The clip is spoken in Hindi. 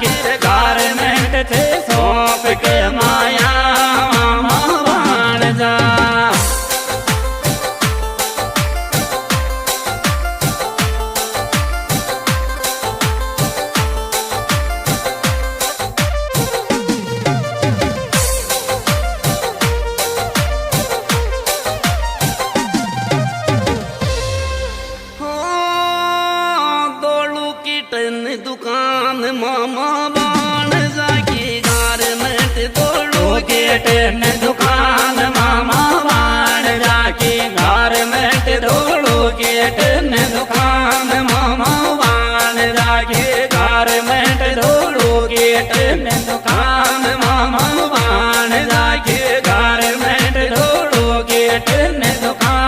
जाके गारमेंट थे सौंप के माया मामा बाण जा। दुकान मामा बाण जाकी गारमेंट दौड़ो गेट ने दुकान मामा बाण जाकी गारमेंट दौड़ो गेट ने दुकान मामा बाण जाकी गारमेंट दौड़ो गेट ने दुकान मामा बाण जाकी गारमेंट दौड़ो गेट ने दुकान